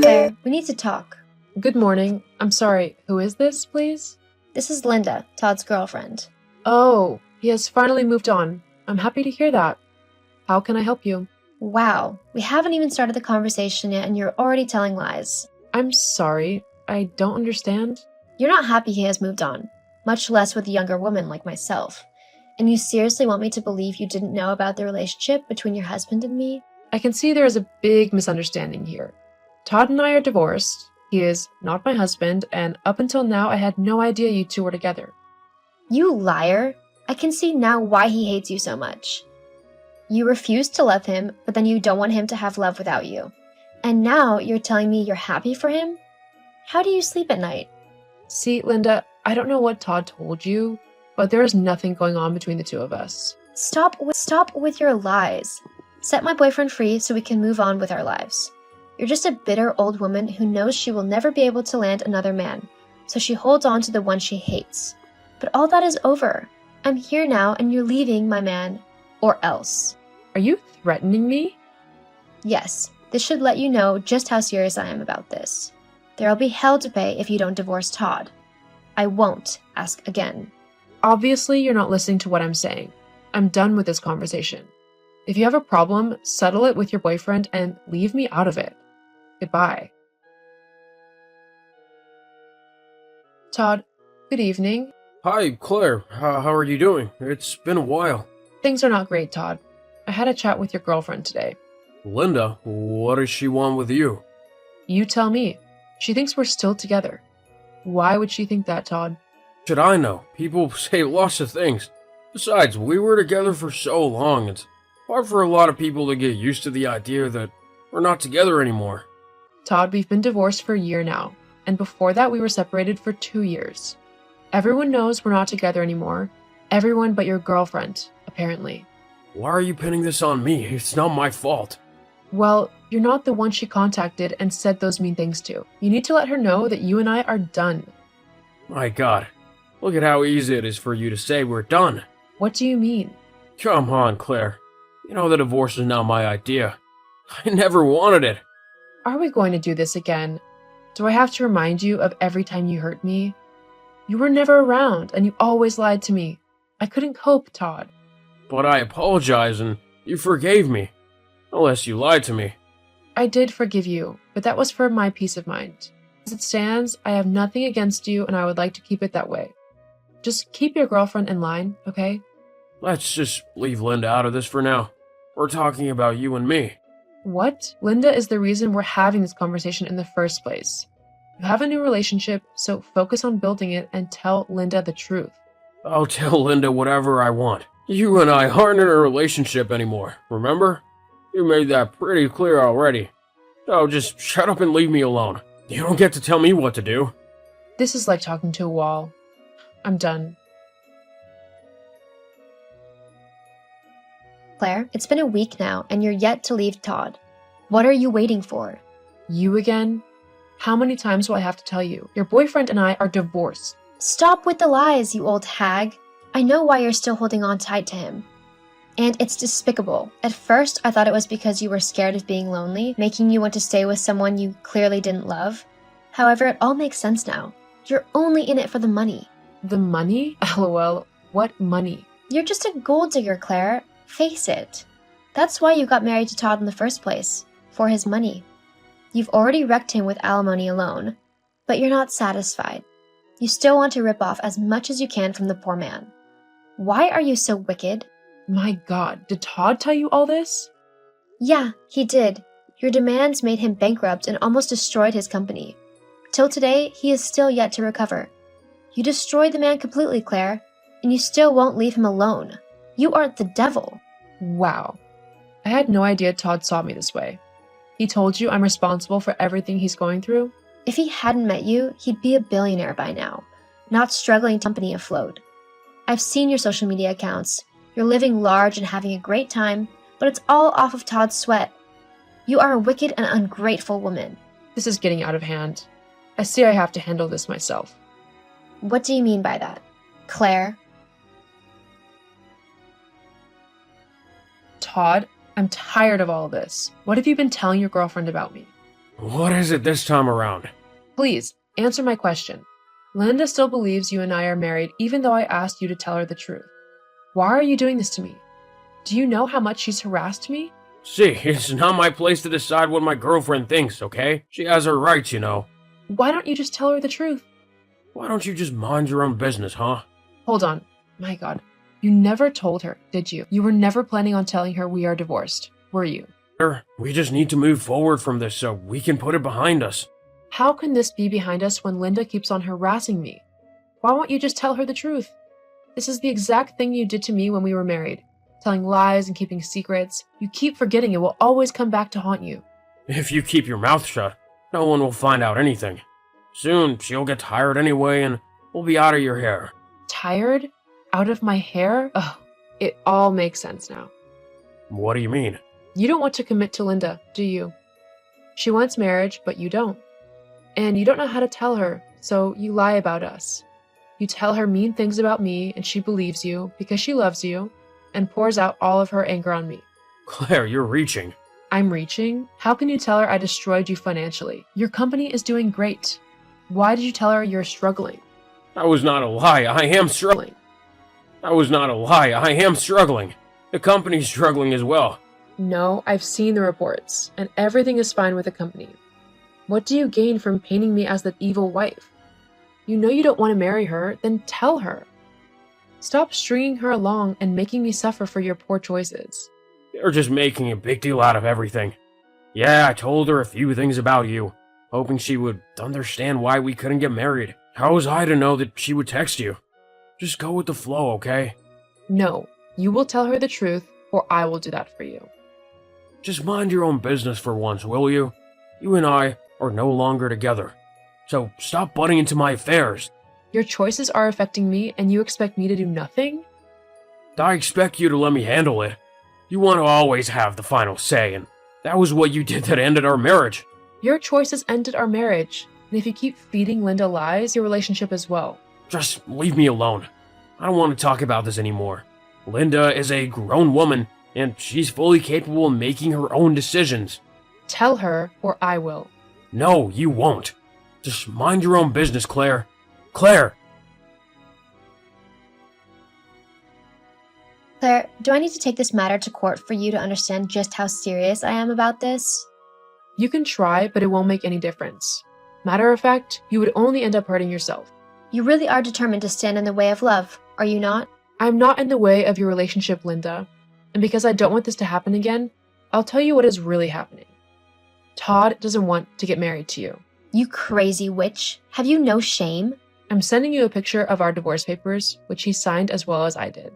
Claire, we need to talk. Good morning. I'm sorry, who is this, please? This is Linda, Todd's girlfriend. Oh, he has finally moved on. I'm happy to hear that. How can I help you? Wow, we haven't even started the conversation yet and you're already telling lies. I'm sorry, I don't understand. You're not happy he has moved on, much less with a younger woman like myself. And you seriously want me to believe you didn't know about the relationship between your husband and me? I can see there is a big misunderstanding here. Todd and I are divorced. He is not my husband, and up until now I had no idea you two were together. You liar! I can see now why he hates you so much. You refuse to love him, but then you don't want him to have love without you. And now you're telling me you're happy for him? How do you sleep at night? See, Linda, I don't know what Todd told you, but there is nothing going on between the two of us. Stop with your lies. Set my boyfriend free so we can move on with our lives. You're just a bitter old woman who knows she will never be able to land another man, so she holds on to the one she hates. But all that is over. I'm here now and you're leaving my man, or else. Are you threatening me? Yes, this should let you know just how serious I am about this. There'll be hell to pay if you don't divorce Todd. I won't ask again. Obviously, you're not listening to what I'm saying. I'm done with this conversation. If you have a problem, settle it with your boyfriend and leave me out of it. Goodbye. Todd, good evening. Hi, Claire. How are you doing? It's been a while. Things are not great, Todd. I had a chat with your girlfriend today. Linda, what does she want with you? You tell me. She thinks we're still together. Why would she think that, Todd? Should I know? People say lots of things. Besides, we were together for so long, it's hard for a lot of people to get used to the idea that we're not together anymore. Todd, we've been divorced for a year now, and before that we were separated for 2 years. Everyone knows we're not together anymore. Everyone but your girlfriend, apparently. Why are you pinning this on me? It's not my fault. Well, you're not the one she contacted and said those mean things to. You need to let her know that you and I are done. My God, look at how easy it is for you to say we're done. What do you mean? Come on, Claire. You know the divorce is not my idea. I never wanted it. Are we going to do this again? Do I have to remind you of every time you hurt me? You were never around, and you always lied to me. I couldn't cope, Todd. But I apologize and you forgave me. Unless you lied to me. I did forgive you, but that was for my peace of mind. As it stands, I have nothing against you, and I would like to keep it that way. Just keep your girlfriend in line, okay? Let's just leave Linda out of this for now. We're talking about you and me. What? Linda is the reason we're having this conversation in the first place. You have a new relationship, so focus on building it and tell Linda the truth. I'll tell Linda whatever I want. You and I aren't in a relationship anymore, remember? You made that pretty clear already. So just shut up and leave me alone. You don't get to tell me what to do. This is like talking to a wall. I'm done. Claire, it's been a week now and you're yet to leave Todd. What are you waiting for? You again? How many times will I have to tell you? Your boyfriend and I are divorced. Stop with the lies, you old hag. I know why you're still holding on tight to him. And it's despicable. At first, I thought it was because you were scared of being lonely, making you want to stay with someone you clearly didn't love. However, it all makes sense now. You're only in it for the money. The money? LOL. What money? You're just a gold digger, Claire. Face it. That's why you got married to Todd in the first place. For his money. You've already wrecked him with alimony alone. But you're not satisfied. You still want to rip off as much as you can from the poor man. Why are you so wicked? My God, did Todd tell you all this? Yeah, he did. Your demands made him bankrupt and almost destroyed his company. Till today, he is still yet to recover. You destroyed the man completely, Claire, and you still won't leave him alone. You are the devil. Wow. I had no idea Todd saw me this way. He told you I'm responsible for everything he's going through? If he hadn't met you, he'd be a billionaire by now, not struggling to keep company afloat. I've seen your social media accounts. You're living large and having a great time, but it's all off of Todd's sweat. You are a wicked and ungrateful woman. This is getting out of hand. I see I have to handle this myself. What do you mean by that? Claire? Todd, I'm tired of all of this. What have you been telling your girlfriend about me? What is it this time around? Please, answer my question. Linda still believes you and I are married even though I asked you to tell her the truth. Why are you doing this to me? Do you know how much she's harassed me? See, it's not my place to decide what my girlfriend thinks, okay? She has her rights, you know. Why don't you just tell her the truth? Why don't you just mind your own business, huh? Hold on. My God. You never told her, did you? You were never planning on telling her we are divorced, were you? We just need to move forward from this so we can put it behind us. How can this be behind us when Linda keeps on harassing me? Why won't you just tell her the truth? This is the exact thing you did to me when we were married. Telling lies and keeping secrets. You keep forgetting it will always come back to haunt you. If you keep your mouth shut, no one will find out anything. Soon, she'll get tired anyway and we'll be out of your hair. Tired? Out of my hair? Ugh, it all makes sense now. What do you mean? You don't want to commit to Linda, do you? She wants marriage, but you don't. And you don't know how to tell her, so you lie about us. You tell her mean things about me, and she believes you because she loves you, and pours out all of her anger on me. Claire, you're reaching. I'm reaching? How can you tell her I destroyed you financially? Your company is doing great. Why did you tell her you're struggling? That was not a lie. I am struggling. That was not a lie. I am struggling. The company's struggling as well. No, I've seen the reports, and everything is fine with the company. What do you gain from painting me as the evil wife? You know you don't want to marry her, then tell her. Stop stringing her along and making me suffer for your poor choices. You're just making a big deal out of everything. Yeah, I told her a few things about you, hoping she would understand why we couldn't get married. How was I to know that she would text you? Just go with the flow, okay? No, you will tell her the truth, or I will do that for you. Just mind your own business for once, will you? You and I are no longer together. So stop butting into my affairs. Your choices are affecting me, and you expect me to do nothing? I expect you to let me handle it. You want to always have the final say, and that was what you did that ended our marriage. Your choices ended our marriage, and if you keep feeding Linda lies, your relationship as well. Just leave me alone. I don't want to talk about this anymore. Linda is a grown woman, and she's fully capable of making her own decisions. Tell her, or I will. No, you won't. Just mind your own business, Claire. Claire! Claire, do I need to take this matter to court for you to understand just how serious I am about this? You can try, but it won't make any difference. Matter of fact, you would only end up hurting yourself. You really are determined to stand in the way of love, are you not? I'm not in the way of your relationship, Linda. And because I don't want this to happen again, I'll tell you what is really happening. Todd doesn't want to get married to you. You crazy witch. Have you no shame? I'm sending you a picture of our divorce papers, which he signed as well as I did.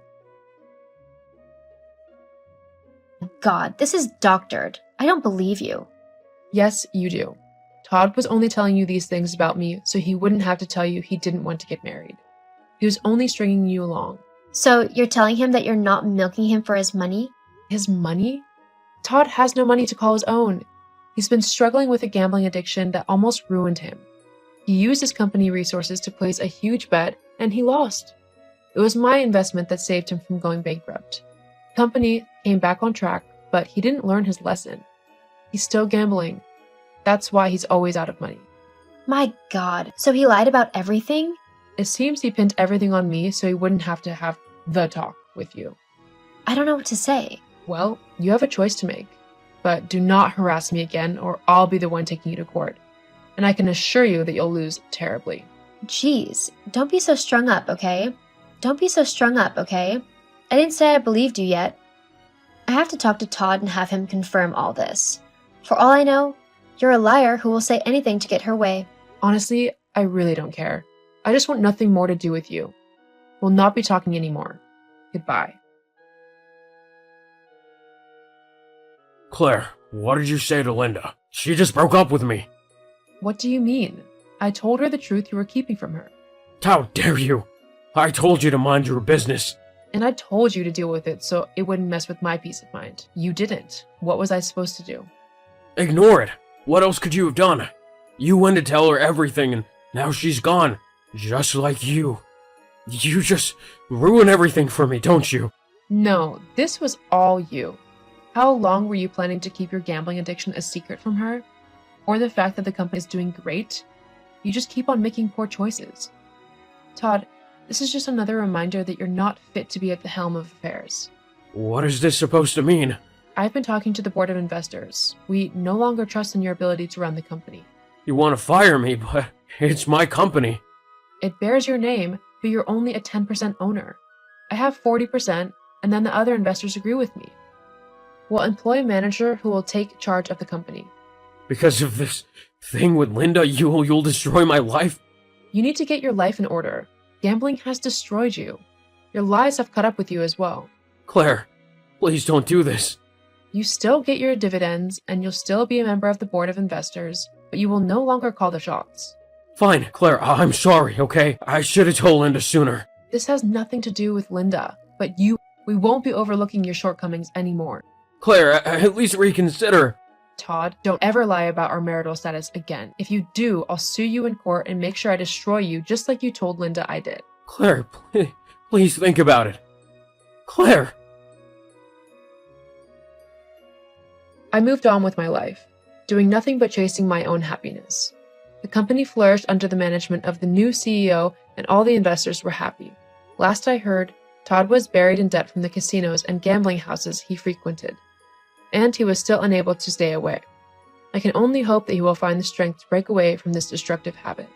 God, this is doctored. I don't believe you. Yes, you do. Todd was only telling you these things about me so he wouldn't have to tell you he didn't want to get married. He was only stringing you along. So you're telling him that you're not milking him for his money? His money? Todd has no money to call his own. He's been struggling with a gambling addiction that almost ruined him. He used his company resources to place a huge bet, and he lost. It was my investment that saved him from going bankrupt. The company came back on track, but he didn't learn his lesson. He's still gambling. That's why he's always out of money. My God, so he lied about everything? It seems he pinned everything on me so he wouldn't have to have the talk with you. I don't know what to say. Well, you have a choice to make. But do not harass me again or I'll be the one taking you to court. And I can assure you that you'll lose terribly. Jeez, don't be so strung up, okay? Don't be so strung up, okay? I didn't say I believed you yet. I have to talk to Todd and have him confirm all this. For all I know, you're a liar who will say anything to get her way. Honestly, I really don't care. I just want nothing more to do with you. We'll not be talking anymore. Goodbye. Claire, what did you say to Linda? She just broke up with me. What do you mean? I told her the truth you were keeping from her. How dare you? I told you to mind your business. And I told you to deal with it so it wouldn't mess with my peace of mind. You didn't. What was I supposed to do? Ignore it. What else could you have done? You went to tell her everything and now she's gone. Just like you. You just ruin everything for me, don't you? No, this was all you. How long were you planning to keep your gambling addiction a secret from her? or the fact that the company is doing great. You just keep on making poor choices. Todd, this is just another reminder that you're not fit to be at the helm of affairs. What is this supposed to mean? I've been talking to the board of investors. We no longer trust in your ability to run the company. You want to fire me, but it's my company. It bears your name, but you're only a 10% owner. I have 40%, and then the other investors agree with me. We'll employ a manager who will take charge of the company. Because of this thing with Linda, you'll destroy my life? You need to get your life in order. Gambling has destroyed you. Your lies have caught up with you as well. Claire, please don't do this. You still get your dividends, and you'll still be a member of the board of investors, but you will no longer call the shots. Fine, Claire, I'm sorry, okay? I should have told Linda sooner. This has nothing to do with Linda, but you. We won't be overlooking your shortcomings anymore. Claire, at least reconsider. Todd, don't ever lie about our marital status again. If you do, I'll sue you in court and make sure I destroy you just like you told Linda I did. Claire, please think about it. Claire! I moved on with my life, doing nothing but chasing my own happiness. The company flourished under the management of the new CEO, and all the investors were happy. Last I heard, Todd was buried in debt from the casinos and gambling houses he frequented, and he was still unable to stay away. I can only hope that he will find the strength to break away from this destructive habit.